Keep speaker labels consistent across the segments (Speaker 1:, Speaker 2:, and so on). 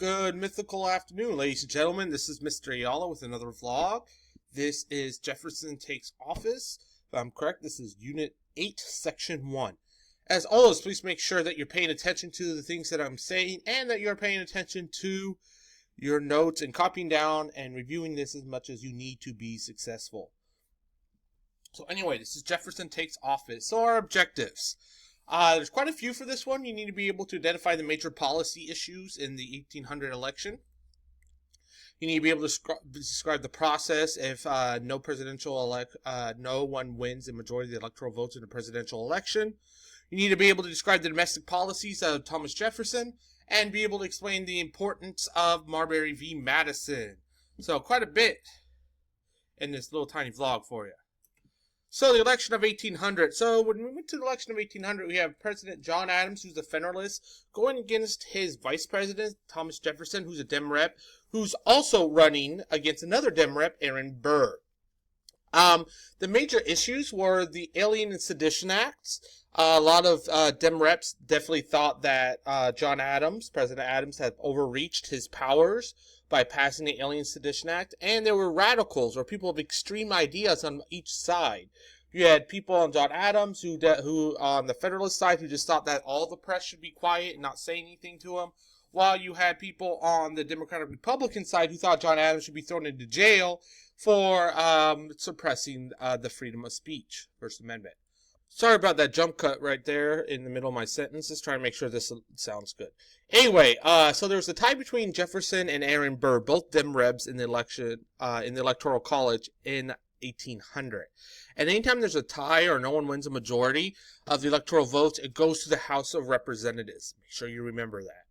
Speaker 1: Good mythical afternoon, ladies and gentlemen. This is Mr. Ayala with another vlog. This is Jefferson Takes Office. If I'm correct, this is Unit 8, Section 1. As always, please make sure that you're paying attention to the things that I'm saying and that you're paying attention to your notes and copying down and reviewing this as much as you need to be successful. So anyway, this is Jefferson Takes Office. So our objectives. There's quite a few for this one. You need to be able to identify the major policy issues in the 1800 election. You need to be able to describe the process if no one wins the majority of the electoral votes in a presidential election. You need to be able to describe the domestic policies of Thomas Jefferson and be able to explain the importance of Marbury v. Madison. So quite a bit in this little tiny vlog for you. So the election of 1800. So when we went to the election of 1800, we have President John Adams, who's a Federalist, going against his Vice President, Thomas Jefferson, who's a Dem Rep, who's also running against another Dem Rep, Aaron Burr. The major issues were the Alien and Sedition Acts. A lot of Dem Reps definitely thought that President Adams, had overreached his powers by passing the Alien Sedition Act, and there were radicals, or people of extreme ideas on each side. You had people on John Adams, who on the Federalist side, who just thought that all the press should be quiet and not say anything to him, while you had people on the Democratic Republican side who thought John Adams should be thrown into jail for suppressing the freedom of speech, First Amendment. Sorry about that jump cut right there in the middle of my sentence. Just trying to make sure this sounds good. Anyway, so there was a tie between Jefferson and Aaron Burr, both Dem Rebs in the election, in the Electoral College in 1800. And anytime there's a tie or no one wins a majority of the electoral votes, it goes to the House of Representatives. Make sure you remember that.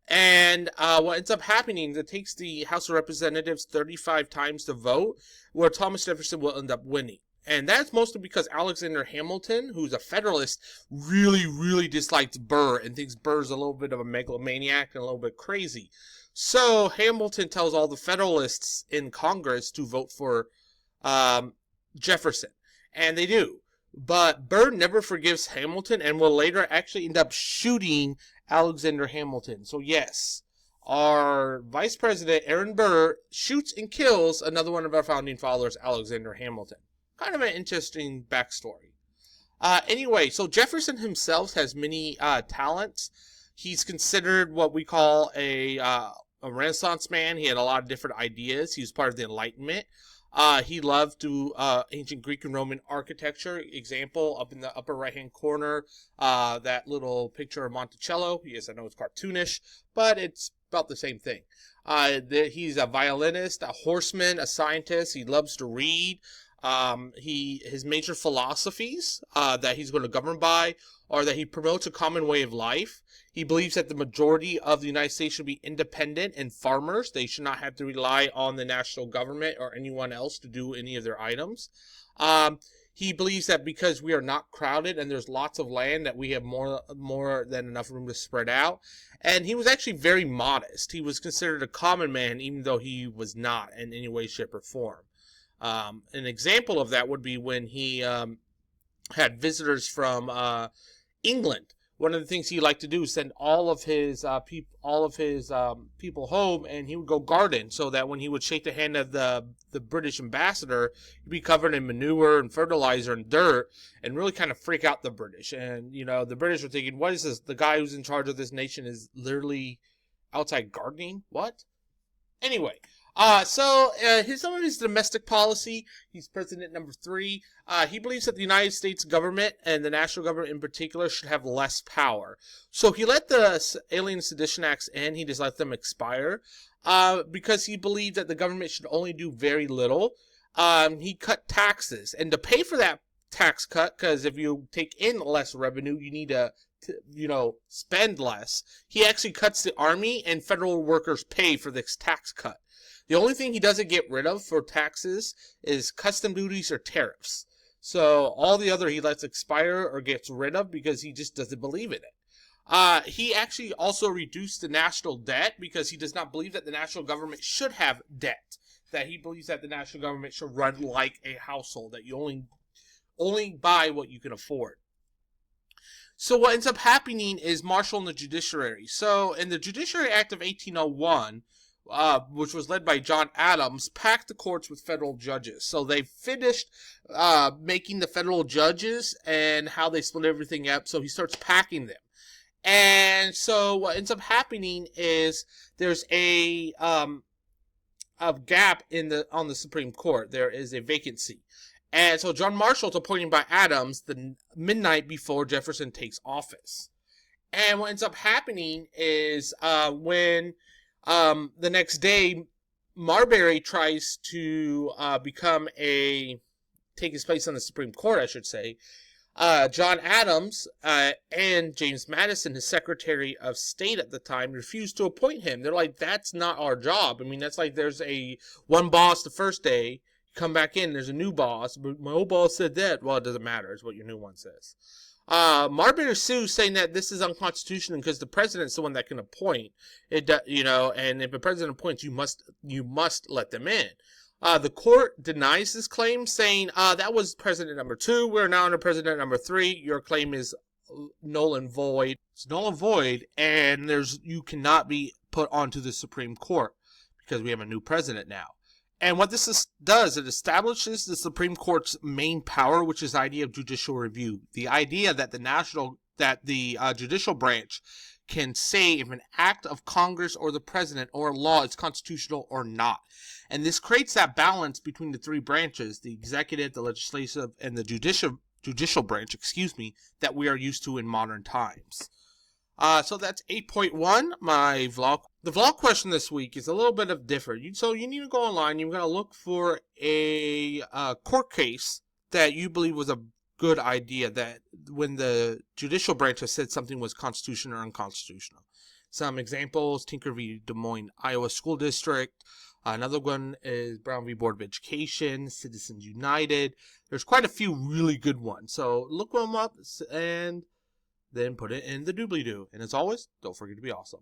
Speaker 1: And what ends up happening is it takes the House of Representatives 35 times to vote, where Thomas Jefferson will end up winning. And that's mostly because Alexander Hamilton, who's a Federalist, really dislikes Burr and thinks Burr's a little bit of a megalomaniac and a little bit crazy. So Hamilton tells all the Federalists in Congress to vote for Jefferson. And they do. But Burr never forgives Hamilton and will later actually end up shooting Alexander Hamilton. So yes, our Vice President, Aaron Burr, shoots and kills another one of our founding fathers, Alexander Hamilton. Kind of an interesting backstory. Anyway, so Jefferson himself has many talents. He's considered what we call a Renaissance man. He had a lot of different ideas. He was part of the Enlightenment. He loved ancient Greek and Roman architecture. Example, up in the upper right-hand corner, that little picture of Monticello. Yes, I know it's cartoonish, but it's about the same thing. He's a violinist, a horseman, a scientist. He loves to read. His major philosophies that he's going to govern by are that he promotes a common way of life. He believes that the majority of the United States should be independent and farmers. They should not have to rely on the national government or anyone else to do any of their items. He believes that because we are not crowded and there's lots of land, that we have more than enough room to spread out. And he was actually very modest. He was considered a common man, even though he was not in any way, shape, or form. An example of that would be when he had visitors from England. One of the things he liked to do is send all of his people home, and he would go garden, so that when he would shake the hand of the British ambassador, he'd be covered in manure and fertilizer and dirt, and really kind of freak out the British. And the British were thinking, "What is this? The guy who's in charge of this nation is literally outside gardening? What?" Anyway. Some of his domestic policy, he's president number 3. He believes that the United States government, and the national government in particular, should have less power. So he let the Alien Sedition Acts in. He just let them expire, because he believed that the government should only do very little. He cut taxes, and to pay for that tax cut, because if you take in less revenue, you need to spend less. He actually cuts the army and federal workers' pay for this tax cut. The only thing he doesn't get rid of for taxes is custom duties or tariffs. So all the other he lets expire or gets rid of because he just doesn't believe in it. He actually also reduced the national debt because he does not believe that the national government should have debt. That he believes that the national government should run like a household, that you only buy what you can afford. So what ends up happening is Marshall and the Judiciary. So in the Judiciary Act of 1801, which was led by John Adams, packed the courts with federal judges. So they finished making the federal judges and how they split everything up. So he starts packing them. And so what ends up happening is there's a gap on the Supreme Court. There is a vacancy. And so John Marshall is appointed by Adams the midnight before Jefferson takes office. And what ends up happening is when the next day Marbury tries to take his place on the Supreme Court, I should say, John Adams and James Madison, his Secretary of State at the time, refused to appoint him. They're like, that's not our job. I mean, that's like there's one boss the first day, come back in, there's a new boss, but my old boss said that. Well, it doesn't matter. It's what your new one says. Marbury sues, saying that this is unconstitutional because the president's the one that can appoint it. And if the president appoints, you must let them in. The court denies this claim, saying that was president number 2. We're now under president number 3. Your claim is null and void. It's null and void, and you cannot be put onto the Supreme Court because we have a new president now. And what this does, it establishes the Supreme Court's main power, which is the idea of judicial review. The idea that the judicial branch can say if an act of Congress or the president or a law is constitutional or not. And this creates that balance between the 3 branches, the executive, the legislative, and the judicial branch, that we are used to in modern times. So that's 8.1, my vlog. The vlog question this week is a little bit of different. So you need to go online. You're going to look for a court case that you believe was a good idea, that when the judicial branch has said something was constitutional or unconstitutional. Some examples: Tinker v. Des Moines, Iowa School District. Another one is Brown v. Board of Education, Citizens United. There's quite a few really good ones. So look them up and then put it in the doobly-doo. And as always, don't forget to be awesome.